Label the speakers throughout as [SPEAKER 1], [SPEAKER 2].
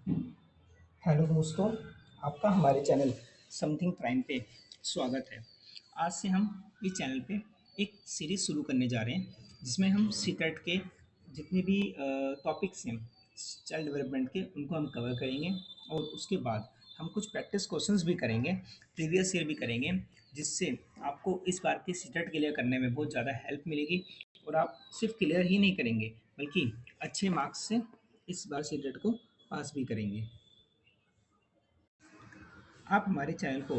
[SPEAKER 1] Hello दोस्तों, आपका हमारे चैनल समथिंग प्राइम पे स्वागत है। आज से हम इस चैनल पे एक सीरीज़ शुरू करने जा रहे हैं जिसमें हम सीटेट के जितने भी टॉपिक्स हैं चाइल्ड डेवलपमेंट के उनको हम कवर करेंगे और उसके बाद हम कुछ प्रैक्टिस क्वेश्चंस भी करेंगे, प्रीवियस ईयर भी करेंगे, जिससे आपको इस बार के सीटेट क्लियर करने में बहुत ज़्यादा हेल्प मिलेगी और आप सिर्फ क्लियर ही नहीं करेंगे बल्कि अच्छे मार्क्स से इस बार सीटेट को पास भी करेंगे। आप हमारे चैनल को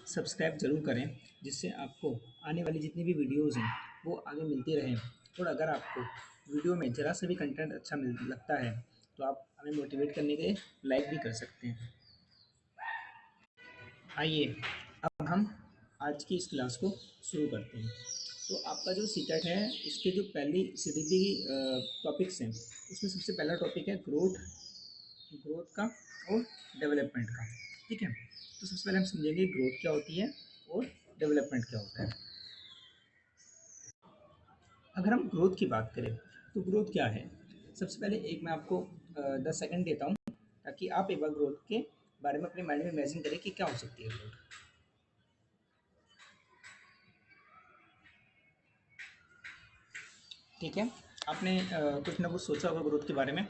[SPEAKER 1] सब्सक्राइब ज़रूर करें, जिससे आपको आने वाली जितनी भी वीडियोज़ हैं वो आगे मिलती रहें। और अगर आपको वीडियो में ज़रा सा भी कंटेंट अच्छा मिल लगता है तो आप हमें मोटिवेट करने के लिए लाइक भी कर सकते हैं। आइए अब हम आज की इस क्लास को शुरू करते हैं। तो आपका जो सीटेट है इसके जो पहली सीडीपी टॉपिक्स हैं उसमें सबसे पहला टॉपिक है ग्रोथ ग्रोथ का और डेवलपमेंट का। ठीक है, तो सबसे पहले हम समझेंगे ग्रोथ क्या होती है और डेवलपमेंट क्या होता है। अगर हम ग्रोथ की बात करें तो ग्रोथ क्या है, सबसे पहले एक मैं आपको 10 सेकंड देता हूँ ताकि आप एक बार ग्रोथ के बारे में अपने माइंड में इमेजिन करें कि क्या हो सकती है ग्रोथ। ठीक है, आपने कुछ ना कुछ सोचा होगा ग्रोथ के बारे में,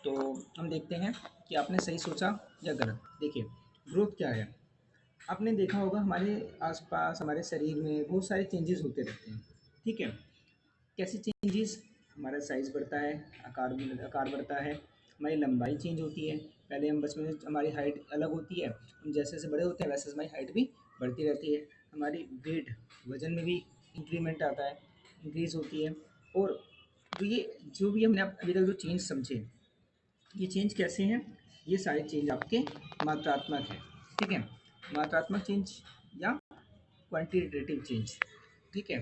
[SPEAKER 1] तो हम देखते हैं कि आपने सही सोचा या गलत। देखिए, ग्रोथ क्या है, आपने देखा होगा हमारे आसपास हमारे शरीर में बहुत सारे चेंजेस होते रहते हैं। ठीक है, कैसे चेंजेस, हमारा साइज़ बढ़ता है, आकार बढ़ता है, हमारी लंबाई चेंज होती है। पहले हम बचपन में हमारी हाइट अलग होती है, हम जैसे जैसे बड़े होते हैं वैसे हमारी हाइट भी बढ़ती रहती है। हमारी वेट वज़न में भी इंक्रीमेंट आता है, इंक्रीज़ होती है। और तो ये जो भी हमने अभी तक जो चेंज समझे, ये चेंज कैसे हैं, ये सारे चेंज आपके मात्रात्मक है। ठीक है, मात्रात्मक चेंज या क्वांटिटेटिव चेंज। ठीक है,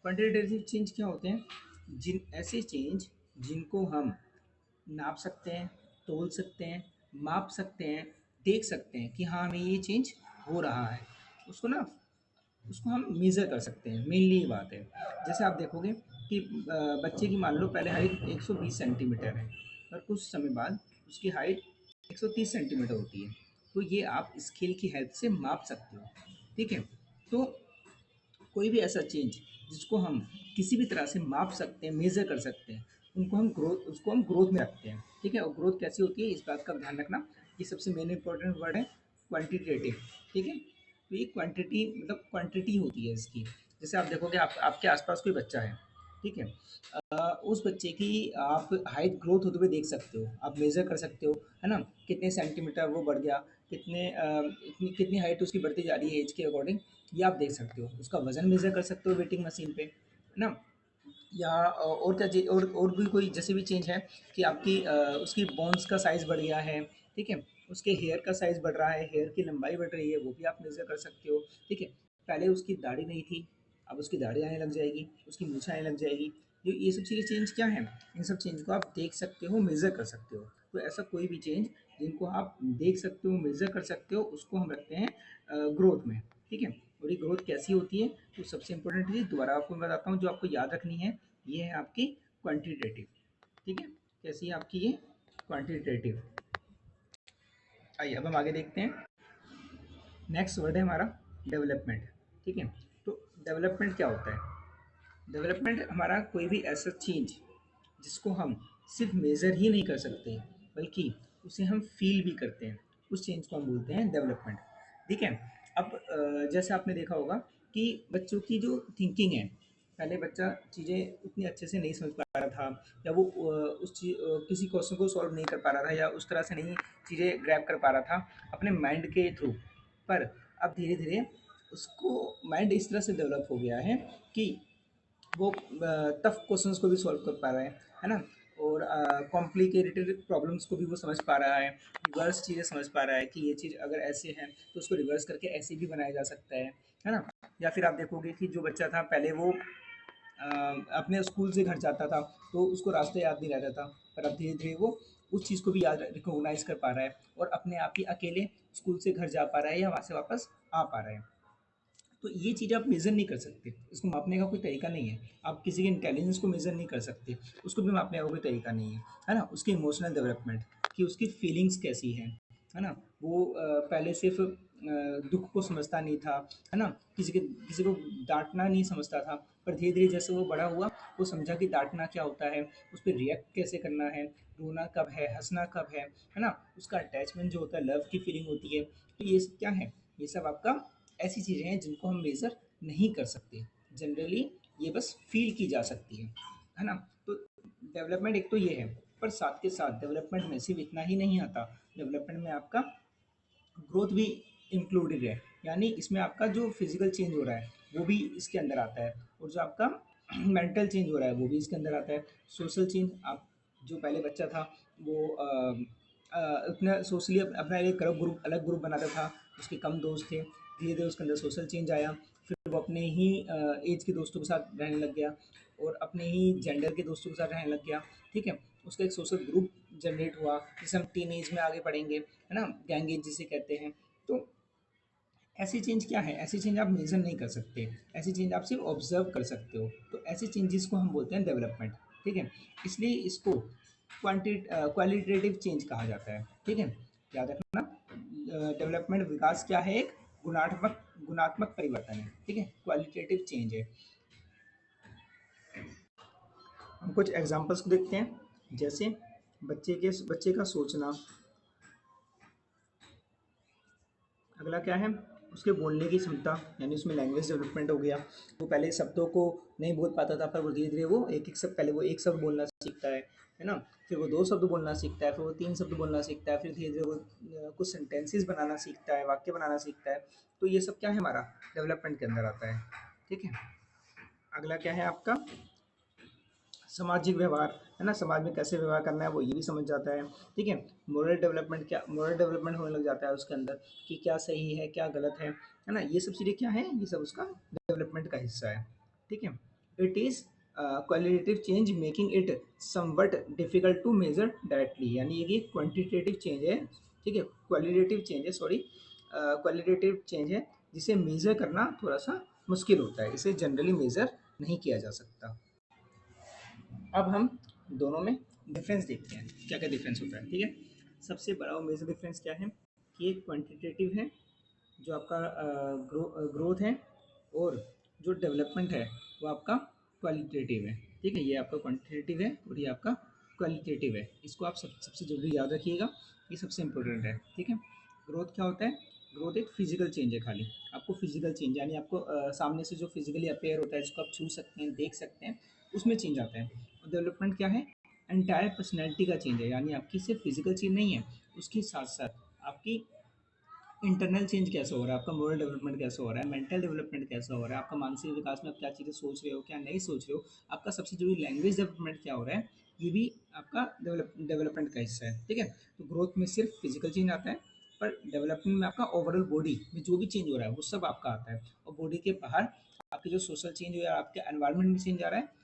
[SPEAKER 1] क्वांटिटेटिव चेंज क्या होते हैं, जिन ऐसे चेंज जिनको हम नाप सकते हैं, तोल सकते हैं, माप सकते हैं, देख सकते हैं कि हाँ हमें ये चेंज हो रहा है, उसको ना उसको हम मेज़र कर सकते हैं। मेनली ये बात है, जैसे आप देखोगे कि बच्चे की मान लो पहले हाइट 120 सेंटीमीटर है और कुछ समय बाद उसकी हाइट 130 सेंटीमीटर होती है। तो ये आप स्केल की हेल्प से माप सकते हो। ठीक है, तो कोई भी ऐसा चेंज जिसको हम किसी भी तरह से माप सकते हैं, मेज़र कर सकते हैं, उनको हम ग्रोथ उसको हम ग्रोथ में रखते हैं। ठीक है, और ग्रोथ कैसी होती है इस बात का ध्यान रखना, ये सबसे मेन इंपॉर्टेंट वर्ड है क्वांटिटेटिव। ठीक है, तो ये क्वांटिटी मतलब क्वांटिटी होती है इसकी। जैसे आप देखोगे आप आपके आसपास कोई बच्चा है, ठीक है, उस बच्चे की आप हाइट ग्रोथ होते हुए देख सकते हो, आप मेज़र कर सकते हो, है ना, कितने सेंटीमीटर वो बढ़ गया, कितनी कितनी हाइट उसकी बढ़ती जा रही है एज के अकॉर्डिंग, ये आप देख सकते हो। उसका वज़न मेज़र कर सकते हो वेटिंग मशीन पे, है ना। या और क्या चीज़, और भी कोई जैसे भी चेंज है कि आपकी उसकी बोन्स का साइज़ बढ़ गया है। ठीक है, उसके हेयर का साइज़ बढ़ रहा है, हेयर की लंबाई बढ़ रही है, वो भी आप मेज़र कर सकते हो। ठीक है, पहले उसकी दाढ़ी नहीं थी, अब उसकी दाढ़ी आने लग जाएगी, उसकी मूंछ आने लग जाएगी। ये सब चीज़ें चेंज क्या है, इन सब चेंज को आप देख सकते हो, मेज़र कर सकते हो। तो ऐसा कोई भी चेंज जिनको आप देख सकते हो, मेज़र कर सकते हो, उसको हम रखते हैं ग्रोथ में। ठीक है, और ये ग्रोथ कैसी होती है, तो सबसे इंपॉर्टेंट चीज़ दोबारा आपको मैं बताता हूँ जो आपको याद रखनी है, ये है आपकी क्वांटिटेटिव। ठीक है, कैसी है आपकी ये क्वांटिटेटिव। आइए अब हम आगे देखते हैं। नेक्स्ट वर्ड है हमारा डेवलपमेंट। ठीक है, तो डेवलपमेंट क्या होता है, डेवलपमेंट हमारा कोई भी ऐसा चेंज जिसको हम सिर्फ मेज़र ही नहीं कर सकते बल्कि उसे हम फील भी करते हैं, उस चेंज को हम बोलते हैं डेवलपमेंट। ठीक है, अब जैसे आपने देखा होगा कि बच्चों की जो थिंकिंग है, पहले बच्चा चीज़ें उतनी अच्छे से नहीं समझ पा रहा था, या वो किसी क्वेश्चन को सॉल्व नहीं कर पा रहा था, या उस तरह से नहीं चीज़ें ग्रैब कर पा रहा था अपने माइंड के थ्रू। पर अब धीरे धीरे उसको माइंड इस तरह से डेवलप हो गया है कि वो टफ क्वेश्चंस को भी सॉल्व कर पा रहा है ना, और कॉम्प्लिकेटेड प्रॉब्लम्स को भी वो समझ पा रहा है, रिवर्स चीज़ें समझ पा रहा है कि ये चीज़ अगर ऐसे है तो उसको रिवर्स करके ऐसे भी बनाया जा सकता है ना। या फिर आप देखोगे कि जो बच्चा था पहले वो अपने स्कूल से घर जाता था तो उसको रास्ता याद नहीं रहता था, पर अब धीरे धीरे वो उस चीज़ को भी याद रिकॉग्नाइज कर पा रहा है और अपने आप ही अकेले स्कूल से घर जा पा रहा है या वहाँ से वापस आ पा रहा है। तो ये चीज़ आप मेज़र नहीं कर सकते, इसको मापने का कोई तरीका नहीं है। आप किसी के इंटेलिजेंस को मेज़र नहीं कर सकते, उसको भी मापने का कोई तरीका नहीं है ना। उसके इमोशनल डेवलपमेंट, कि उसकी फीलिंग्स कैसी हैं, है ना? वो पहले सिर्फ़ दुःख को समझता नहीं था, है ना? किसी को डाँटना नहीं समझता था, पर धीरे-धीरे जैसे वो बड़ा हुआ, वो समझा कि डाँटना क्या होता है, उस पे रिएक्ट कैसे करना है, रोना कब है ना? है ना? उसका अटैचमेंट जो होता है, लव की फीलिंग होती है। तो ये सब क्या है? ये सब आपका ऐसी चीज़ें हैं जिनको हम मेज़र नहीं कर सकते। जनरली ये बस फ़ील की जा सकती है ना? तो डेवलपमेंट एक तो ये है, पर साथ के साथ डेवलपमेंट में सिर्फ़ इतना ही नहीं आता, डेवलपमेंट में आपका ग्रोथ भी इंक्लूडेड है। यानी इसमें आपका जो फिजिकल चेंज हो रहा है वो भी इसके अंदर आता है, और जो आपका मेंटल चेंज हो रहा है वो भी इसके अंदर आता है। सोशल चेंज, आप जो पहले बच्चा था वो अपना सोशली अपना एक ग्रुप अलग ग्रुप बनाता था, उसके कम दोस्त थे, धीरे धीरे उसके अंदर सोशल चेंज आया, फिर वो अपने ही एज के दोस्तों के साथ रहने लग गया, और अपने ही जेंडर के दोस्तों के साथ रहने लग गया। ठीक है, उसका एक सोशल ग्रुप जनरेट हुआ, जैसे हम टीन एज में आगे बढ़ेंगे, है ना? गैंग एज जिसे कहते हैं। तो ऐसी चेंज क्या है? ऐसी चेंज आप मेज़र नहीं कर सकते, ऐसी चेंज आप सिर्फ़ ऑब्ज़र्व कर सकते हो। तो ऐसी चेंजेज़ को हम बोलते हैं डेवलपमेंट, ठीक है? इसलिए इसको क्वालिटेटिव चेंज कहा जाता है, ठीक है? याद रखना, डेवलपमेंट विकास क्या है? एक गुणात्मक गुणात्मक परिवर्तन है, ठीक है? क्वालिटेटिव चेंज है। हम कुछ एग्ज़ाम्पल्स को देखते हैं, जैसे बच्चे का सोचना। अगला क्या है? उसके बोलने की क्षमता, यानी उसमें लैंग्वेज डेवलपमेंट हो गया। वो पहले शब्दों को नहीं बोल पाता था, पर वो धीरे-धीरे वो एक-एक शब्द, पहले वो 1 शब्द बोलना सीखता है ना? फिर वो 2 शब्द बोलना सीखता है, फिर वो 3 शब्द बोलना सीखता है, फिर धीरे-धीरे वो कुछ सेंटेंसेस बनाना सीखता है, वाक्य बनाना सीखता है। तो ये सब क्या है? हमारा डेवलपमेंट के अंदर आता है, ठीक है? अगला क्या है आपका? सामाजिक व्यवहार, है ना? समाज में कैसे व्यवहार करना है वो ये भी समझ जाता है, ठीक है? मोरल डेवलपमेंट होने लग जाता है उसके अंदर, कि क्या सही है, क्या गलत है ना? ये सब चीज़ें क्या हैं? ये सब उसका डेवलपमेंट का हिस्सा है, ठीक है? It is qualitative change making it somewhat difficult to measure directly, यानी ये क्वांटिटेटिव चेंज है, ठीक है? क्वालिटेटिव चेंज है, सॉरी, क्वालिटेटिव चेंज है जिसे मेजर करना थोड़ा सा मुश्किल होता है, इसे जनरली मेजर नहीं किया जा सकता। अब हम दोनों में डिफरेंस देखते हैं, क्या क्या डिफरेंस होता है, ठीक है? सबसे बड़ा और मेजर डिफरेंस क्या है? कि एक क्वांटिटेटिव है, जो आपका ग्रोथ है, और जो डेवलपमेंट है वो आपका क्वालिटेटिव है, ठीक है? ये आपका क्वांटिटेटिव है और ये आपका क्वालिटेटिव है। इसको आप सबसे ज़रूरी याद रखिएगा, ये सबसे इम्पोर्टेंट है, ठीक है? ग्रोथ क्या होता है? ग्रोथ एक फिजिकल चेंज है खाली, आपको फिजिकल चेंज, यानी आपको सामने से जो फिजिकली अपेयर होता है, जिसको आप छू सकते हैं, देख सकते हैं, उसमें चेंज आता है। और डेवलपमेंट क्या है? एंटायर पर्सनैलिटी का चेंज है, यानी आपकी सिर्फ फिजिकल चेंज नहीं है, उसके साथ साथ आपकी इंटरनल चेंज कैसा हो रहा है, आपका मोरल डेवलपमेंट कैसा हो रहा है, मेंटल डेवलपमेंट कैसा हो रहा है, आपका मानसिक विकास में आप क्या चीज़ें सोच रहे हो, क्या नहीं सोच रहे हो, आपका सबसे जरूरी लैंग्वेज डेवलपमेंट क्या हो रहा है, ये भी आपका डेवलपमेंट का हिस्सा है, ठीक है? तो ग्रोथ में सिर्फ फिजिकल चेंज आता है, पर डेवलपमेंट में आपका ओवरऑल बॉडी में जो भी चेंज हो रहा है वो सब आपका आता है, और बॉडी के बाहर आपके जो सोशल चेंज हो, या आपके एनवायरनमेंट में चेंज आ रहा है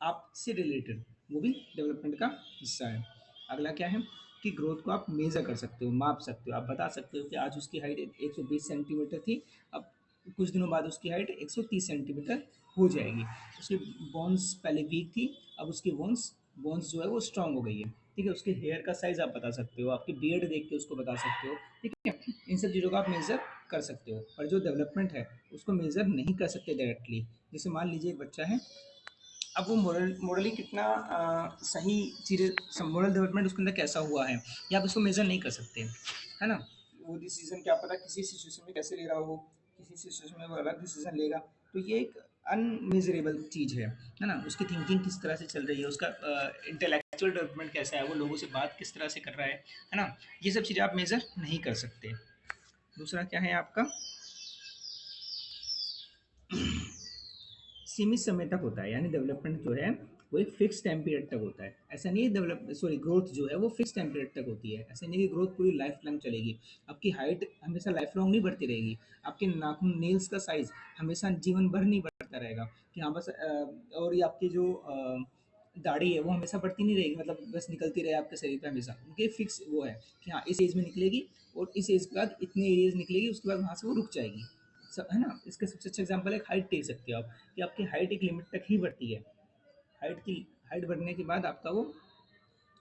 [SPEAKER 1] आपसे रिलेटेड, वो भी डेवलपमेंट का हिस्सा है। अगला क्या है? कि ग्रोथ को आप मेज़र कर सकते हो, माप सकते हो, आप बता सकते हो कि आज उसकी हाइट 120 सेंटीमीटर थी, अब कुछ दिनों बाद उसकी हाइट 130 सेंटीमीटर हो जाएगी। उसकी बोन्स पहले वीक थी, अब उसकी बोन्स जो है वो स्ट्रांग हो गई है, ठीक है? उसके हेयर का साइज़ आप बता सकते हो, आपकी बियर्ड देख के उसको बता सकते हो, ठीक है? इन सब चीज़ों को आप मेज़र कर सकते हो, पर जो डेवलपमेंट है उसको मेज़र नहीं कर सकते डायरेक्टली। जैसे मान लीजिए एक बच्चा है, अब वो मॉरली कितना सही चीज़ें, मॉरल डेवलपमेंट उसके अंदर कैसा हुआ है, ये आप उसको मेज़र नहीं कर सकते, है ना? वो डिसीज़न क्या पता किसी सिचुएशन में कैसे ले रहा हो, किसी सिचुएशन में वो अलग डिसीज़न लेगा। तो ये एक अनमेज़रेबल चीज़ है ना? उसकी थिंकिंग किस तरह से चल रही है, उसका इंटेलेक्चुअल डेवलपमेंट कैसा है, वो लोगों से बात किस तरह से कर रहा है ना? ये सब चीज़ें आप मेज़र नहीं कर सकते। दूसरा क्या है आपका? सीमित समय तक होता है, यानी डेवलपमेंट जो है वो एक फिक्स टाइम पीरियड तक होता है। ऐसा नहीं है, ग्रोथ जो है वो फिक्स टाइम पीरियड तक होती है। ऐसा नहीं है कि ग्रोथ पूरी लाइफ लॉन्ग चलेगी। आपकी हाइट हमेशा लाइफ लॉन्ग नहीं बढ़ती रहेगी। आपके नाखून नेल्स का साइज हमेशा जीवन भर नहीं बढ़ता रहेगा, कि हाँ बस और ये आपकी जो दाढ़ी है वो हमेशा बढ़ती नहीं रहेगी, मतलब बस निकलती रहे आपके शरीर पे हमेशा। उनके फिक्स वो है कि हाँ इस एज में निकलेगी, और इस एज के बाद इतने एज निकलेगी, उसके बाद वहाँ से वो रुक जाएगी। है ना? इसका सबसे अच्छा एग्जांपल है, हाइट देख सकते हो आप, कि आपकी हाइट एक लिमिट तक ही बढ़ती है। हाइट बढ़ने के बाद आपका वो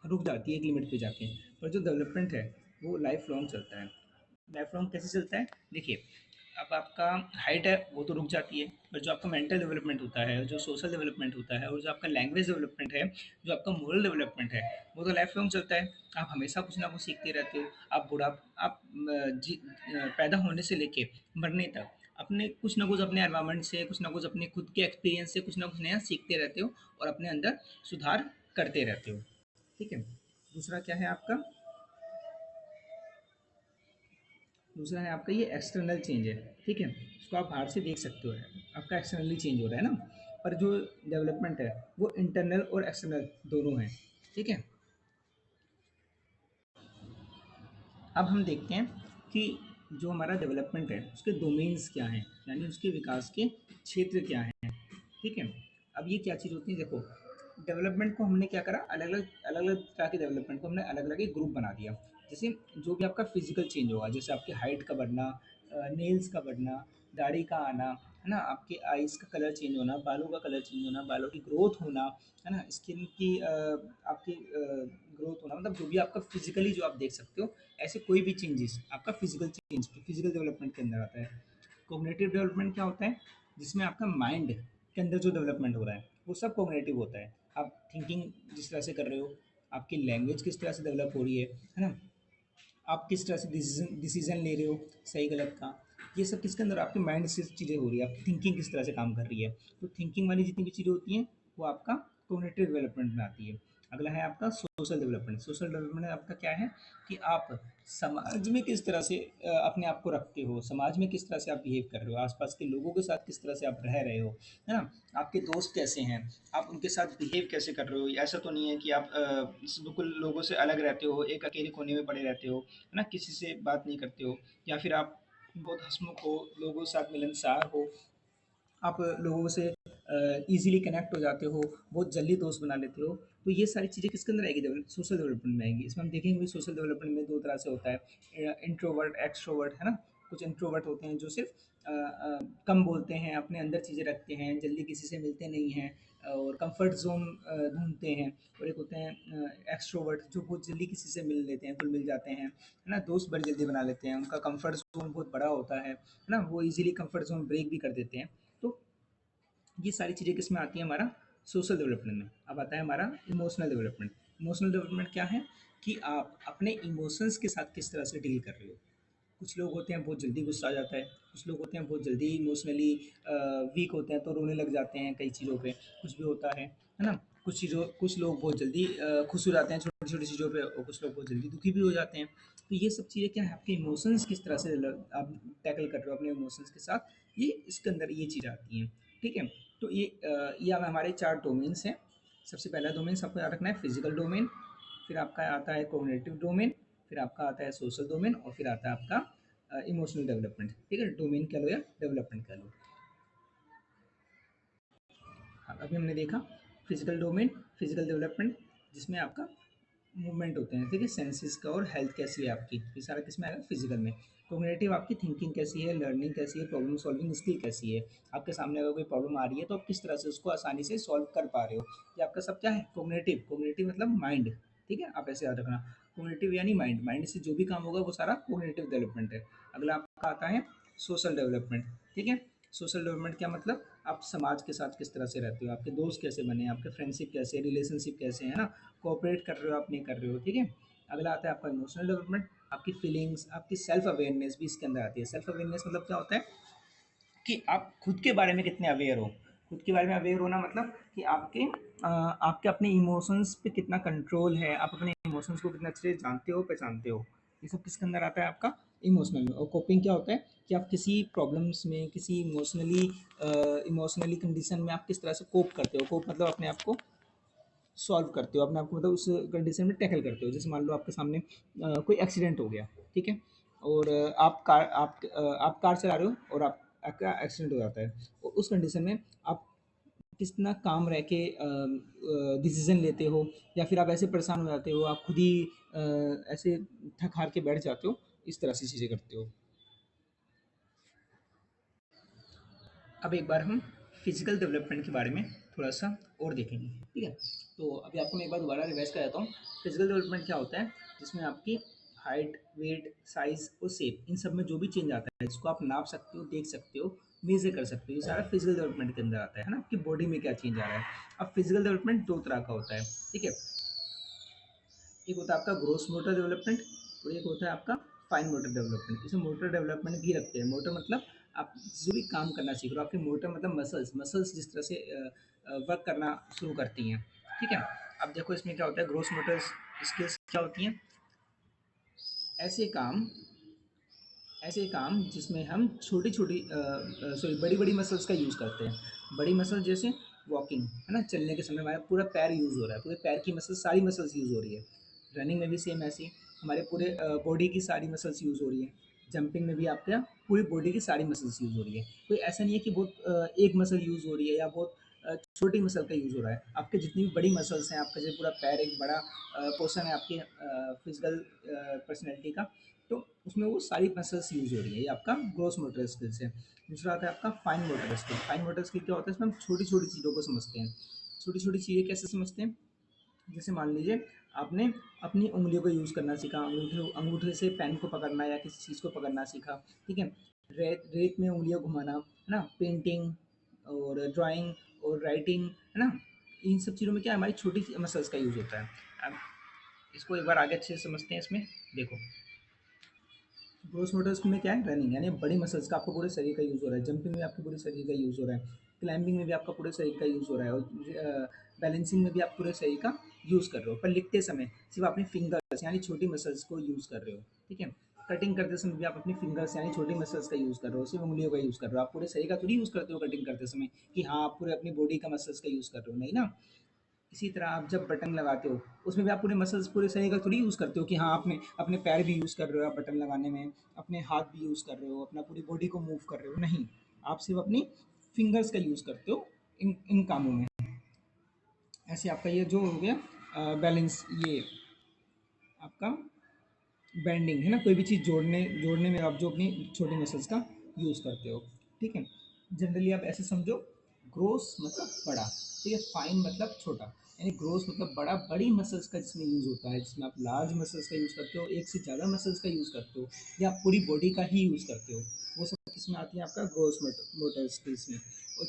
[SPEAKER 1] रुक जाती है एक लिमिट पे जाके। और जो डेवलपमेंट है वो लाइफ लॉन्ग चलता है। लाइफ लॉन्ग कैसे चलता है? देखिए, अब आपका हाइट है वो तो रुक जाती है, पर जो आपका मेंटल डेवलपमेंट होता है, जो सोशल डेवलपमेंट होता है और जो आपका लैंग्वेज डेवलपमेंट है, जो आपका मोरल डेवलपमेंट है, वो तो लाइफ लॉन्ग चलता है। आप हमेशा कुछ ना कुछ सीखते रहते हो। आप आप पैदा होने से लेके मरने तक अपने कुछ ना कुछ अपने एनवायरनमेंट से, कुछ ना कुछ अपने खुद के एक्सपीरियंस से कुछ ना कुछ नया सीखते रहते हो और अपने अंदर सुधार करते रहते हो। ठीक है। दूसरा क्या है आपका? दूसरा है आपका ये एक्सटर्नल चेंज है। ठीक है, इसको आप बाहर से देख सकते हो, आपका एक्सटर्नली चेंज हो रहा है ना। पर जो डेवलपमेंट है वो इंटरनल और एक्सटर्नल दोनों हैं। ठीक है। अब हम देखते हैं कि जो हमारा डेवलपमेंट है उसके डोमेन्स क्या हैं, यानी उसके विकास के क्षेत्र क्या हैं। ठीक है। अब ये क्या चीज़ होती है? देखो, डेवलपमेंट को हमने क्या करा, अलग अलग तरह के डेवलपमेंट को हमने अलग अलग एक ग्रुप बना दिया। जैसे जो भी आपका फिजिकल चेंज होगा, जैसे आपकी हाइट का बढ़ना, नेल्स का बढ़ना, दाढ़ी का आना, है ना, आपके आईज का कलर चेंज होना, बालों का कलर चेंज होना, बालों की ग्रोथ होना, है ना, स्किन की आपकी ग्रोथ होना, मतलब जो भी आपका फिजिकली जो आप देख सकते हो, ऐसे कोई भी चेंजेस आपका फिजिकल चेंज, फिजिकल डेवलपमेंट के अंदर आता है। कोग्निटिव डेवलपमेंट क्या होता है? जिसमें आपका माइंड के अंदर जो डेवलपमेंट हो रहा है वो सब कोग्निटिव होता है। आप थिंकिंग जिस तरह से कर रहे हो, आपकी लैंग्वेज किस तरह से डेवलप हो रही है ना, आप किस तरह से डिसीजन डिसीजन ले रहे हो, सही गलत का, ये सब किसके अंदर, आपके माइंड से चीज़ें हो रही है, आपकी थिंकिंग किस तरह से काम कर रही है। तो थिंकिंग वाली जितनी भी चीज़ें होती हैं वो आपका कोग्निटिव डेवलपमेंट में आती है। अगला है आपका सोशल डेवलपमेंट। सोशल डेवलपमेंट आपका क्या है कि आप समाज में किस तरह से अपने आप को रखते हो, समाज में किस तरह से आप बिहेव कर रहे हो, आसपास के लोगों के साथ किस तरह से आप रह रहे हो, है ना, आपके दोस्त कैसे हैं, आप उनके साथ बिहेव कैसे कर रहे हो। ऐसा तो नहीं है कि आप बिल्कुल लोगों से अलग रहते हो, एक अकेले कोने में पड़े रहते हो, है ना, किसी से बात नहीं करते हो, या फिर आप बहुत हंसमुख हो, लोगों के साथ मिलनसार हो, आप लोगों से ईज़िली कनेक्ट हो जाते हो, बहुत जल्दी दोस्त बना लेते हो। तो ये सारी चीज़ें किसके अंदर आएगी? सोशल डेवलपमेंट में आएगी। इसमें हम देखेंगे भी सोशल डेवलपमेंट में 2 तरह से होता है, इंट्रोवर्ट, एक्सट्रोवर्ट, है ना? कुछ इंट्रोवर्ट होते हैं जो सिर्फ़ कम बोलते हैं, अपने अंदर चीज़ें रखते हैं, जल्दी किसी से मिलते नहीं हैं और कम्फ़र्ट ज़ोन ढूँढते हैं। और एक होते हैं एक्सट्रोवर्ट, जो बहुत जल्दी किसी से मिल लेते हैं, घुल-मिल जाते हैं, है ना? दोस्त बड़ी जल्दी बना लेते हैं, उनका कम्फ़र्ट ज़ोन बहुत बड़ा होता है ना? वो ईज़िली कम्फ़र्ट ज़ोन ब्रेक भी कर देते हैं। तो ये सारी चीज़ें किस में आती हैं? हमारा सोशल डेवलपमेंट में। अब आता है हमारा इमोशनल डेवलपमेंट। इमोशनल डेवलपमेंट क्या है कि आप अपने इमोशंस के साथ किस तरह से डील कर रहे हो। कुछ लोग होते हैं बहुत जल्दी गुस्सा आ जाता है, कुछ लोग होते हैं बहुत जल्दी इमोशनली वीक होते हैं तो रोने लग जाते हैं कई चीज़ों पे, कुछ भी होता है ना? कुछ लोग बहुत जल्दी खुश हो जाते हैं छोटी-छोटी चीज़ों पे और कुछ लोग बहुत जल्दी दुखी भी हो जाते हैं। तो ये सब चीज़ें क्या है, आपके इमोशंस किस तरह से आप टैकल कर रहे हो अपने इमोशंस के साथ, ये इसके अंदर ये चीज़ आती हैं। ठीक है? तो ये हमारे 4 डोमेन्स हैं। सबसे पहला डोमेन आपको याद रखना है फिज़िकल डोमेन, फिर आपका आता है कॉग्निटिव डोमेन, फिर आपका आता है सोशल डोमेन और फिर आता है आपका इमोशनल डेवलपमेंट। ठीक है? डोमेन कह लो या डेवलपमेंट कह लो। हाँ, अभी हमने देखा फिजिकल डोमेन, फिजिकल डेवलपमेंट, जिसमें आपका मूवमेंट होते हैं, ठीक है, सेंसेस का और हेल्थ कैसी है आपकी, ये सारा किस में आएगा? फिजिकल में। कोग्निटिव आपकी थिंकिंग कैसी है, लर्निंग कैसी है, प्रॉब्लम सॉल्विंग स्किल कैसी है, आपके सामने अगर कोई प्रॉब्लम आ रही है तो आप किस तरह से उसको आसानी से सॉल्व कर पा रहे हो, ये आपका सब क्या है? कोग्निटिव। कोग्निटिव मतलब माइंड। ठीक है, आप ऐसे याद रखना, कोग्निटिव यानी माइंड, माइंड से जो भी काम होगा वो सारा कोग्निटिव डेवलपमेंट है। अगला आपका आता है सोशल डेवलपमेंट। ठीक है, सोशल डेवलपमेंट क्या मतलब? आप समाज के साथ किस तरह से रहते हो, आपके दोस्त कैसे बने, आपके फ्रेंडशिप कैसे है, रिलेशनशिप कैसे है ना, कोऑपरेट कर रहे हो आप नहीं कर रहे हो। ठीक है। अगला आता है आपका इमोशनल डेवलपमेंट, आपकी फीलिंग्स, आपकी सेल्फ अवेयरनेस भी इसके अंदर आती है। सेल्फ अवेयरनेस मतलब क्या होता है कि आप खुद के बारे में कितने अवेयर हो। खुद के बारे में अवेयर होना मतलब कि आपके अपने इमोशंस पे कितना कंट्रोल है, आप अपने इमोशंस को कितना अच्छे से जानते हो, पहचानते हो। ये सब किसके अंदर आता है? आपका इमोशनल में। और कोपिंग क्या होता है कि आप किसी प्रॉब्लम्स में, किसी इमोशनली कंडीशन में आप किस तरह से कोप करते हो। कोप मतलब अपने आप को सॉल्व करते हो, अपने आप को मतलब उस कंडीशन में टैकल करते हो। जैसे मान लो आपके सामने कोई एक्सीडेंट हो गया, ठीक है, और आप कार चला रहे हो और आपका एक्सीडेंट हो जाता है, और उस कंडीशन में आप कितना काम रह के डिसीजन लेते हो, या फिर आप ऐसे परेशान हो जाते हो, आप खुद ही ऐसे थक हार के बैठ जाते हो, इस तरह से चीज़ें करते हो। अब एक बार हम फिजिकल डेवलपमेंट के बारे में थोड़ा सा और देखेंगे, ठीक है। तो अभी आपको मैं एक बार दोबारा रिवाइज कर देता हूँ। फिजिकल डेवलपमेंट क्या होता है, जिसमें आपकी हाइट, वेट, साइज और शेप, इन सब में जो भी चेंज आता है इसको आप नाप सकते हो, देख सकते हो, मेजर कर सकते हो। ये सारा फिजिकल डेवलपमेंट के अंदर आता है ना, आपकी बॉडी में क्या चेंज आ रहा है। अब फिजिकल डेवलपमेंट दो तरह का होता है, ठीक है। एक होता है आपका ग्रोस मोटर डेवलपमेंट और एक होता है आपका फाइन मोटर डेवलपमेंट। इसमें मोटर डेवलपमेंट भी रखते हैं। मोटर मतलब आप जो भी काम करना सीख रहे हो, आपके मोटर मतलब मसल्स, मसल्स जिस तरह से वर्क करना शुरू करती हैं, ठीक है। अब देखो इसमें क्या होता है, ग्रोस मोटर स्किल्स क्या होती हैं, ऐसे काम ऐसे काम जिसमें हम छोटी छोटी सॉरी बड़ी बड़ी मसल्स का यूज़ करते हैं। बड़ी मसल्स जैसे वॉकिंग है ना, चलने के समय हमारा पूरा पैर यूज़ हो रहा है, पूरे पैर की मसल्स, सारी मसल्स यूज़ हो रही है। रनिंग में भी सेम ऐसे ही हमारे पूरे बॉडी की सारी मसल्स यूज़ हो रही है। जंपिंग में भी आपका पूरी बॉडी की सारी मसल्स यूज़ हो रही है। कोई ऐसा नहीं है कि बहुत एक मसल यूज़ हो रही है या बहुत छोटी मसल का यूज़ हो रहा है। आपके जितनी भी बड़ी मसल्स हैं, आपका जो पूरा पैर एक बड़ा पोर्शन है आपके फिजिकल पर्सनैलिटी का, तो उसमें वो सारी मसल्स यूज़ हो रही है। ये आपका ग्रोस मोटर स्किल्स है। दूसरा आता है आपका fine motor skill. Fine motor skill क्या होता है, इसमें हम छोटी छोटी चीज़ों को समझते हैं। छोटी छोटी चीज़ें कैसे समझते हैं, जैसे मान लीजिए आपने अपनी उंगलियों को यूज़ करना सीखा, अंगूठे अंगूठे से पेन को पकड़ना या किसी चीज़ को पकड़ना सीखा, ठीक है। रेत रेत में उंगलियां घुमाना है ना, पेंटिंग और ड्राइंग और राइटिंग है ना, इन सब चीज़ों में क्या है, हमारी छोटी मसल्स का यूज़ होता है। अब इसको एक बार आगे अच्छे से समझते हैं। इसमें देखो, ग्रोस मोटर्स में क्या है, रनिंग यानी बड़ी मसल्स का आपको पूरे शरीर का यूज़ हो रहा है। जंपिंग में आपके पूरे शरीर का यूज़ हो रहा है। क्लाइंबिंग में भी आपका पूरे शरीर का यूज़ हो रहा है। और बैलेंसिंग में भी आप पूरे शरीर का यूज़ कर रहे हो। पर लिखते समय सिर्फ अपने फिंगर्स यानी छोटी मसल्स को यूज़ कर रहे हो, ठीक है। कटिंग करते समय भी आप अपनी फिंगर्स यानी छोटी मसल्स का यूज़ कर रहे हो, सिर्फ उंगलियों का यूज़ कर रहे हो। आप पूरे शरीर का थोड़ी यूज़ करते हो कटिंग करते समय कि हाँ आप पूरे अपनी बॉडी का मसल्स का यूज़ कर रहे हो, नहीं ना। इसी तरह आप जब बटन लगाते हो, उसमें भी आप पूरे मसल्स, पूरे शरीर का थोड़ी यूज़ करते हो कि हाँ आपने अपने पैर भी यूज़ कर रहे हो आप बटन लगाने में, अपने हाथ भी यूज़ कर रहे हो, अपना पूरी बॉडी को मूव कर रहे हो, नहीं। आप सिर्फ अपनी फिंगर्स का यूज़ करते हो इन इन कामों में। ऐसे आपका ये जो हो गया बैलेंस, ये आपका बेंडिंग है ना, कोई भी चीज़ जोड़ने जोड़ने में आप जो अपनी छोटी मसल्स का यूज़ करते हो, ठीक है। जनरली आप ऐसे समझो, ग्रोस मतलब बड़ा, ठीक है, फाइन मतलब छोटा। यानी ग्रोस मतलब बड़ा, बड़ी मसल्स का जिसमें यूज़ होता है, जिसमें आप लार्ज मसल्स का यूज़ करते हो, एक से ज़्यादा मसल्स का यूज़ करते हो या आप पूरी बॉडी का ही यूज़ करते हो, वो सब किसमें आती है, आपका ग्रोस मोटर स्किल्स में। और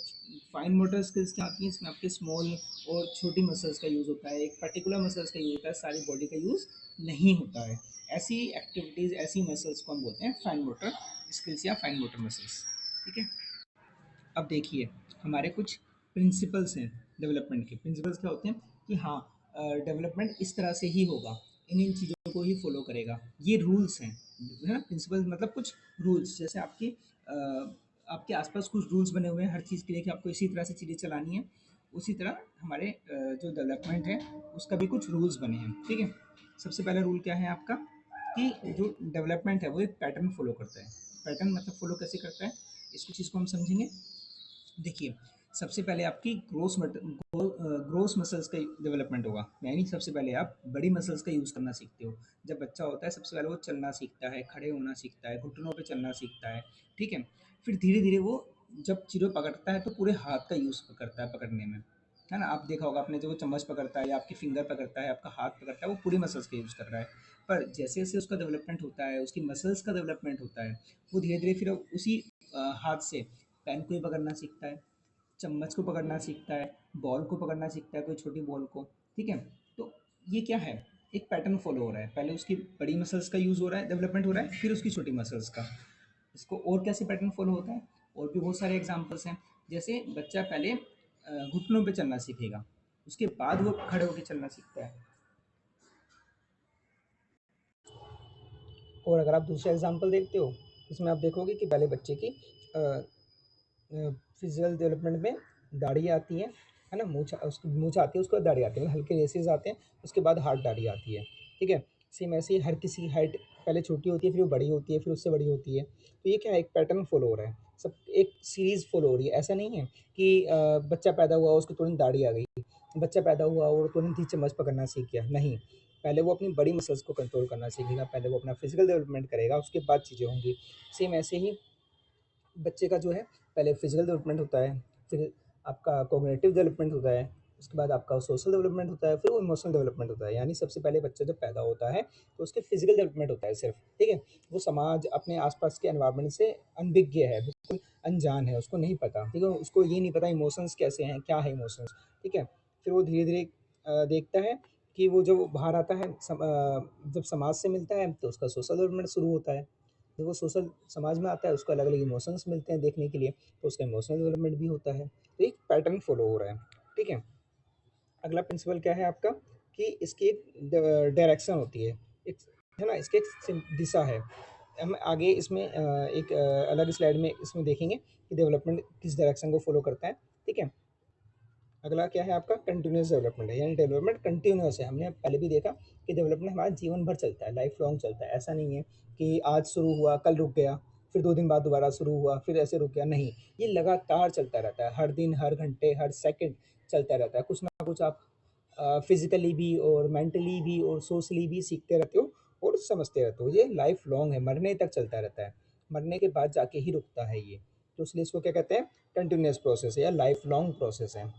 [SPEAKER 1] फाइन मोटर स्किल्स क्या आती है, इसमें आपके स्मॉल और छोटी मसल्स का यूज़ होता है, एक पर्टिकुलर मसल्स का यूज़ होता है, सारी बॉडी का यूज़ नहीं होता है। ऐसी एक्टिविटीज़, ऐसी मसल्स को हम बोलते हैं फाइन मोटर स्किल्स या फाइन मोटर मसल्स, ठीक है। अब देखिए, हमारे कुछ प्रिंसिपल्स हैं डेवलपमेंट के। प्रिंसिपल्स क्या होते हैं कि हाँ डेवलपमेंट इस तरह से ही होगा, इन चीज़ों को ही फॉलो करेगा, ये रूल्स हैं, है ना। प्रिंसिपल्स मतलब कुछ रूल्स, जैसे आपके आसपास कुछ रूल्स बने हुए हैं हर चीज़ के लिए कि आपको इसी तरह से चीज़ें चलानी है। उसी तरह हमारे जो डेवलपमेंट है उसका भी कुछ रूल्स बने हैं, ठीक है। सबसे पहला रूल क्या है आपका, कि जो डेवलपमेंट है वो एक पैटर्न फॉलो करता है। पैटर्न मतलब फॉलो कैसे करता है, इसको चीज़ को हम समझेंगे। देखिए, सबसे पहले आपकी ग्रोस मसल्स का डेवलपमेंट होगा, यानी सबसे पहले आप बड़ी मसल्स का यूज़ करना सीखते हो। जब बच्चा होता है सबसे पहले वो चलना सीखता है, खड़े होना सीखता है, घुटनों पे चलना सीखता है, ठीक है। फिर धीरे धीरे वो जब चीज़ें पकड़ता है तो पूरे हाथ का यूज़ करता है पकड़ने में, है ना। आप देखा होगा आपने, जो वो चम्मच पकड़ता है या आपकी फिंगर पकड़ता है, आपका हाथ पकड़ता है, वो पूरी मसल्स का यूज़ कर रहा है। पर जैसे जैसे उसका डेवलपमेंट होता है, उसकी मसल्स का डेवलपमेंट होता है, वो धीरे धीरे फिर उसी हाथ से पेन को ही पकड़ना सीखता है, चम्मच को पकड़ना सीखता है, बॉल को पकड़ना सीखता है, कोई छोटी बॉल को, ठीक है। तो ये क्या है, एक पैटर्न फॉलो हो रहा है। पहले उसकी बड़ी मसल्स का यूज़ हो रहा है, डेवलपमेंट हो रहा है, फिर उसकी छोटी मसल्स का। इसको और कैसे पैटर्न फॉलो होता है, और भी बहुत सारे एग्जांपल्स हैं। जैसे बच्चा पहले घुटनों पे चलना सीखेगा, उसके बाद वो खड़े होकर चलना सीखता है। और अगर आप दूसरा एग्जांपल देखते हो, इसमें आप देखोगे कि पहले बच्चे की फिजिकल डेवलपमेंट में दाढ़ी आती है ना, मूछ, उसकी मूछ आती है, उसके बाद दाढ़ी आती है, मतलब हल्के रेसेस आते हैं, उसके बाद हार्ड दाढ़ी आती है, ठीक है। सेम ऐसे ही हर किसी की हाइट पहले छोटी होती है, फिर वो बड़ी होती है, फिर उससे बड़ी होती है। तो ये क्या है, एक पैटर्न फॉलो हो रहा है, सब एक सीरीज़ फॉलो हो रही है। ऐसा नहीं है कि बच्चा पैदा हुआ उसको तुरंत दाढ़ी आ गई, बच्चा पैदा हुआ और तुरंत ही चम्मच पकड़ना सीख गया, नहीं। पहले वो अपनी बड़ी मसल्स को कंट्रोल करना सीखेगा, पहले वो अपना फिजिकल डेवलपमेंट करेगा, उसके बाद चीज़ें होंगी। सेम ऐसे ही बच्चे का जो है, पहले फिजिकल डेवलपमेंट होता है, फिर आपका कॉग्निटिव डेवलपमेंट होता है, उसके बाद आपका सोशल डेवलपमेंट होता है, फिर वो इमोशनल डेवलपमेंट होता है। यानी सबसे पहले बच्चा जब पैदा होता है तो उसके फिजिकल डेवलपमेंट होता है सिर्फ, ठीक है। वो समाज अपने आसपास के एनवायरनमेंट से अनभिज्ञ है, बिल्कुल अनजान है, उसको नहीं पता, ठीक है। उसको ये नहीं पता इमोशंस कैसे हैं, क्या है इमोशंस, ठीक है। फिर वो धीरे धीरे देखता है कि वो जब बाहर आता है जब समाज से मिलता है तो उसका सोशल डेवलपमेंट शुरू होता है। जब वो सोशल समाज में आता है उसको अलग अलग इमोशंस मिलते हैं देखने के लिए, तो उसका इमोशनल डेवलपमेंट भी होता है। तो एक पैटर्न फॉलो हो रहा है, ठीक है। अगला प्रिंसिपल क्या है आपका, कि इसकी एक डायरेक्शन होती है, एक, है ना, इसकी एक दिशा है। हम आगे इसमें एक अलग स्लाइड में इसमें देखेंगे कि डेवलपमेंट किस डायरेक्शन को फॉलो करता है, ठीक है। अगला क्या है आपका, कंटिन्यूस डेवलपमेंट है, यानी डेवलपमेंट कंटिन्यूस है। हमने पहले भी देखा कि डेवलपमेंट हमारा जीवन भर चलता है, लाइफ लॉन्ग चलता है। ऐसा नहीं है कि आज शुरू हुआ कल रुक गया, फिर 2 दिन बाद दोबारा शुरू हुआ फिर ऐसे रुक गया, नहीं। ये लगातार चलता रहता है, हर दिन हर घंटे हर सेकंड चलता रहता है। कुछ ना कुछ आप फिजिकली भी और मेंटली भी और सोशली भी सीखते रहते हो और समझते रहते हो। ये लाइफ लॉन्ग है, मरने तक चलता रहता है, मरने के बाद जाके ही रुकता है ये। तो इसलिए इसको क्या कहते हैं, कंटिन्यूस प्रोसेस है या लाइफ लॉन्ग प्रोसेस है।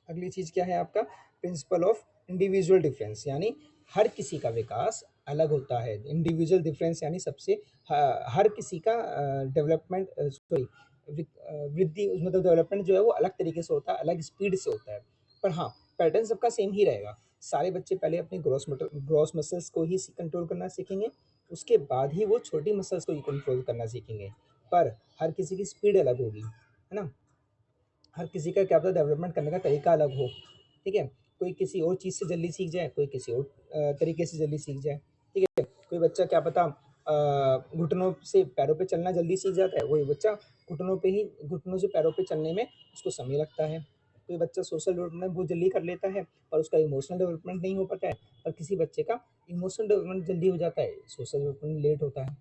[SPEAKER 1] अगली चीज़ क्या है आपका, प्रिंसिपल ऑफ इंडिविजुअल डिफरेंस, यानी हर किसी का विकास अलग होता है। इंडिविजुअल डिफरेंस यानी सबसे हर किसी का डेवलपमेंट सॉरी वृद्धि, मतलब डेवलपमेंट जो है वो अलग तरीके से होता है, अलग स्पीड से होता है। पर हाँ, पैटर्न सबका सेम ही रहेगा। सारे बच्चे पहले अपने ग्रॉस मसल्स को ही कंट्रोल करना सीखेंगे, उसके बाद ही वो छोटी मसल्स को ही कंट्रोल करना सीखेंगे। पर हर किसी की स्पीड अलग होगी, है ना। हर किसी का क्या पता डेवलपमेंट करने का तरीका अलग हो, ठीक है। कोई किसी और चीज़ से जल्दी सीख जाए, कोई किसी और तरीके से जल्दी सीख जाए, ठीक है। कोई बच्चा क्या पता घुटनों से पैरों पे चलना जल्दी सीख जाता है, वही बच्चा घुटनों से पैरों पे चलने में उसको समय लगता है। कोई बच्चा सोशल डेवलपमेंट बहुत जल्दी कर लेता है पर उसका इमोशनल डेवलपमेंट नहीं हो पाता है, और किसी बच्चे का इमोशनल डेवलपमेंट जल्दी हो जाता है, सोशल डेवलपमेंट लेट होता है।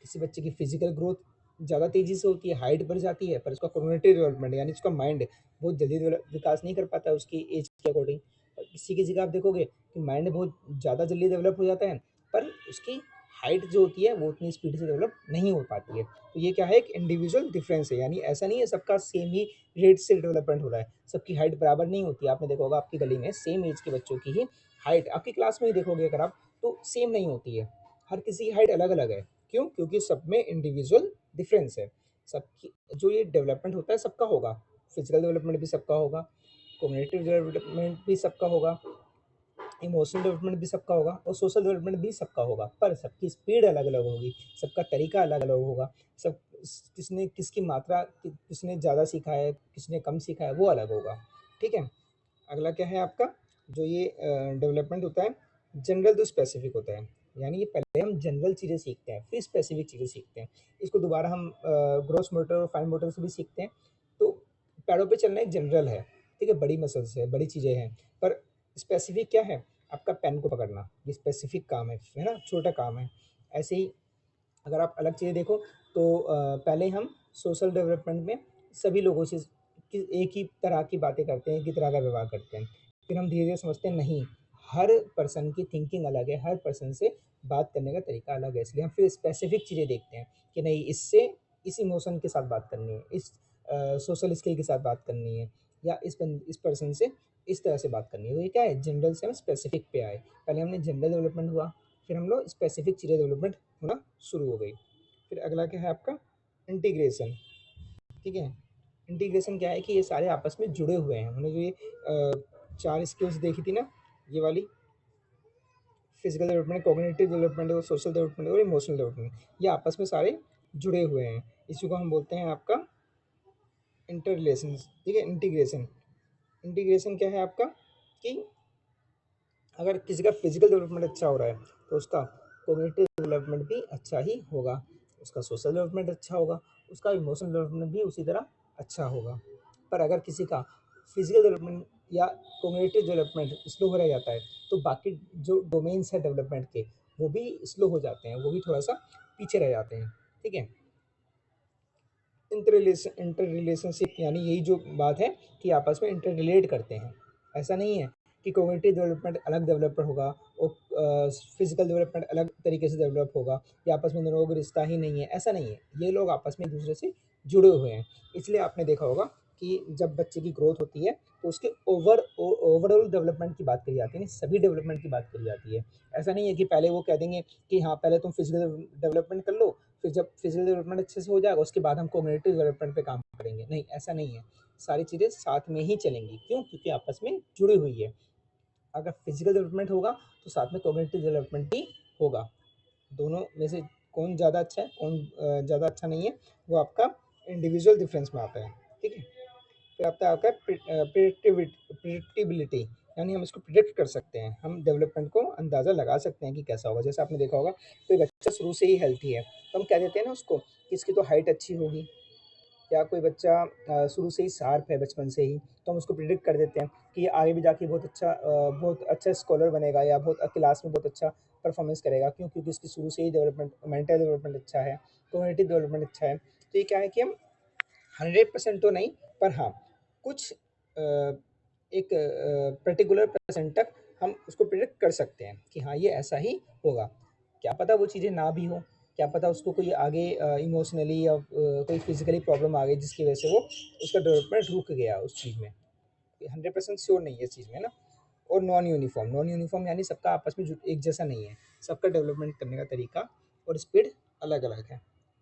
[SPEAKER 1] किसी बच्चे की फिजिकल ग्रोथ ज़्यादा तेज़ी से होती है, हाइट बढ़ जाती है, पर उसका कॉग्निटिव डेवलपमेंट यानी उसका माइंड बहुत जल्दी विकास नहीं कर पाता है उसकी एज के अकॉर्डिंग। और किसी का आप देखोगे कि माइंड बहुत ज़्यादा जल्दी डेवलप हो जाता है, पर उसकी हाइट जो होती है वो उतनी स्पीड से डेवलप नहीं हो पाती है। तो ये क्या है, एक इंडिविजुअल डिफरेंस है, यानी ऐसा नहीं है सबका सेम ही रेट से डेवलपमेंट हो रहा है। सबकी हाइट बराबर नहीं होती है। आपने देखा होगा आपकी गली में सेम एज के बच्चों की ही हाइट, आपकी क्लास में ही देखोगे अगर आप, तो सेम नहीं होती है। हर किसी की हाइट अलग अलग है। क्यों? क्योंकि सब में इंडिविजुअल डिफरेंस है। सबकी जो ये डेवलपमेंट होता है सबका होगा, फिजिकल डेवलपमेंट भी सबका होगा, कॉग्निटिव डेवलपमेंट भी सबका होगा, इमोशनल डेवलपमेंट भी सबका होगा और सोशल डेवलपमेंट भी सबका होगा। पर सबकी स्पीड अलग अलग होगी, सबका तरीका अलग अलग होगा। सब किसने किसकी मात्रा किसने ज़्यादा सीखा है, किसने कम सीखा है, वो अलग होगा, ठीक है। अगला क्या है आपका, जो ये डेवलपमेंट होता है, जनरल टू स्पेसिफिक होता है। यानी ये पहले हम जनरल चीज़ें सीखते हैं फिर स्पेसिफिक चीज़ें सीखते हैं। इसको दोबारा हम ग्रॉस मोटर और फाइन मोटर से भी सीखते हैं। तो पैरों पे चलना एक जनरल है, ठीक है, बड़ी मसल्स है, बड़ी चीज़ें हैं। पर स्पेसिफिक क्या है, आपका पेन को पकड़ना, ये स्पेसिफिक काम है ना, छोटा काम है। ऐसे ही अगर आप अलग चीज़ें देखो तो पहले हम सोशल डेवलपमेंट में सभी लोगों से एक ही तरह की बातें करते हैं, एक ही तरह का व्यवहार करते हैं। फिर हम धीरे धीरे समझते हैं नहीं, हर पर्सन की थिंकिंग अलग है, हर पर्सन से बात करने का तरीका अलग है। इसलिए हम फिर स्पेसिफिक चीज़ें देखते हैं कि नहीं, इससे इस इमोशन के साथ बात करनी है, इस सोशल स्किल के साथ बात करनी है, या इस पर्सन से इस तरह से बात करनी है। तो ये क्या है, जनरल से हम स्पेसिफिक पे आए। पहले हमने जनरल डेवलपमेंट हुआ, फिर हम लोग स्पेसिफिक चीज़ें डेवलपमेंट होना शुरू हो गई। फिर अगला क्या है आपका, इंटीग्रेशन, ठीक है। इंटीग्रेशन क्या है कि ये सारे आपस में जुड़े हुए हैं। हमने जो ये 4 स्किल्स देखी थी ना, ये वाली, फिजिकल डेवलपमेंट, कॉग्निटिव डेवलपमेंट और सोशल डेवलपमेंट और इमोशनल डेवलपमेंट, ये आपस में सारे जुड़े हुए हैं। इसी को हम बोलते हैं आपका इंटर रिलेशन, ठीक है, इंटीग्रेशन। इंटीग्रेशन क्या है आपका, कि अगर किसी का फिजिकल डेवलपमेंट अच्छा हो रहा है तो उसका कॉग्निटिव डेवलपमेंट भी अच्छा ही होगा, उसका सोशल डेवलपमेंट अच्छा होगा, उसका इमोशनल डेवलपमेंट भी उसी तरह अच्छा होगा। पर अगर किसी का फिजिकल डेवलपमेंट या कॉग्निटिव डेवलपमेंट स्लो हो रह जाता है तो बाकी जो डोमेन्स है डेवलपमेंट के वो भी स्लो हो जाते हैं, वो भी थोड़ा सा पीछे रह जाते हैं, ठीक है। इंटर रिलेशनशिप यानी यही जो बात है कि आपस में इंटर रिलेट करते हैं। ऐसा नहीं है कि कॉग्निटिव डेवलपमेंट अलग डेवलपमेंट होगा और फिजिकल डेवलपमेंट अलग तरीके से डेवलप होगा, या आपस में दोनों का रिश्ता ही नहीं है, ऐसा नहीं है। ये लोग आपस में एक दूसरे से जुड़े हुए हैं। इसलिए आपने देखा होगा कि जब बच्चे की ग्रोथ होती है तो उसके ओवरऑल डेवलपमेंट की बात करी जाती है, नहीं सभी डेवलपमेंट की बात करी जाती है। ऐसा नहीं है कि पहले वो कह देंगे कि हाँ पहले तुम फिजिकल डेवलपमेंट कर लो, फिर जब फिजिकल डेवलपमेंट अच्छे से हो जाएगा उसके बाद हम कॉग्निटिव डेवलपमेंट पे काम करेंगे। नहीं, ऐसा नहीं है। सारी चीज़ें साथ में ही चलेंगी। क्यों? क्योंकि आपस में जुड़ी हुई है। अगर फिजिकल डेवलपमेंट होगा तो साथ में कॉग्निटिव डेवलपमेंट भी होगा। दोनों में से कौन ज़्यादा अच्छा है, कौन ज़्यादा अच्छा नहीं है, वो आपका इंडिविजुअल डिफरेंस में आता है। ठीक है? फिर आता है आपका प्रिडिक्टिबिलिटी, यानी हम इसको प्रिडिक्ट कर सकते हैं, हम डेवलपमेंट को अंदाज़ा लगा सकते हैं कि कैसा होगा। जैसे आपने देखा होगा कोई बच्चा शुरू से ही हेल्थी है तो हम कह देते हैं ना उसको कि इसकी तो हाइट अच्छी होगी, या कोई बच्चा शुरू से ही शार्प है बचपन से ही तो हम उसको प्रिडिक्ट कर देते हैं कि ये आगे भी जाके बहुत अच्छा स्कॉलर बनेगा या बहुत क्लास में बहुत अच्छा परफॉर्मेंस करेगा। क्यों? क्योंकि इसकी शुरू से ही डेवलपमेंट, मेंटल डेवलपमेंट अच्छा है, कॉग्निटिव डेवलपमेंट अच्छा है। तो ये क्या है कि हम 100% तो नहीं, पर हाँ कुछ एक पर्टिकुलर परसेंट तक हम उसको प्रिडिक्ट कर सकते हैं कि हाँ ये ऐसा ही होगा। क्या पता वो चीज़ें ना भी हो, क्या पता उसको कोई आगे इमोशनली या कोई फिजिकली प्रॉब्लम आ गई जिसकी वजह से वो उसका डेवलपमेंट रुक गया उस चीज़ में। 100% श्योर नहीं है इस चीज़ में ना। और नॉन यूनिफॉर्म यानी सबका आपस में एक जैसा नहीं है, सबका डेवलपमेंट करने का तरीका और स्पीड अलग अलग है।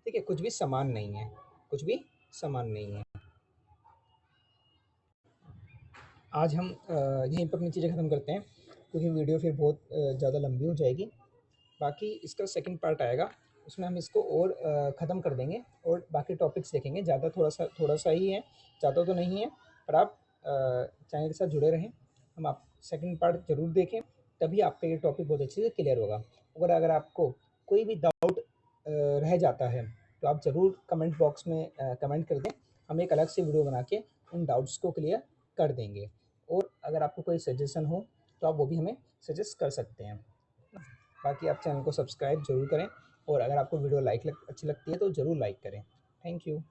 [SPEAKER 1] ठीक है? कुछ भी समान नहीं है, कुछ भी समान नहीं है। आज हम यहीं पर अपनी चीज़ें ख़त्म करते हैं क्योंकि वीडियो फिर बहुत ज़्यादा लंबी हो जाएगी। बाकी इसका सेकंड पार्ट आएगा, उसमें हम इसको और ख़त्म कर देंगे और बाकी टॉपिक्स देखेंगे। ज़्यादा थोड़ा सा ही है, ज़्यादा तो नहीं है, पर आप चैनल के साथ जुड़े रहें। हम आप सेकंड पार्ट ज़रूर देखें, तभी आपका ये टॉपिक बहुत अच्छे से क्लियर होगा। और अगर आपको कोई भी डाउट रह जाता है तो आप ज़रूर कमेंट बॉक्स में कमेंट कर दें। हम एक अलग से वीडियो बना के उन डाउट्स को क्लियर कर देंगे। और अगर आपको कोई सजेशन हो तो आप वो भी हमें सजेस्ट कर सकते हैं। बाकी आप चैनल को सब्सक्राइब ज़रूर करें और अगर आपको वीडियो अच्छी लगती है तो ज़रूर लाइक करें। Thank you.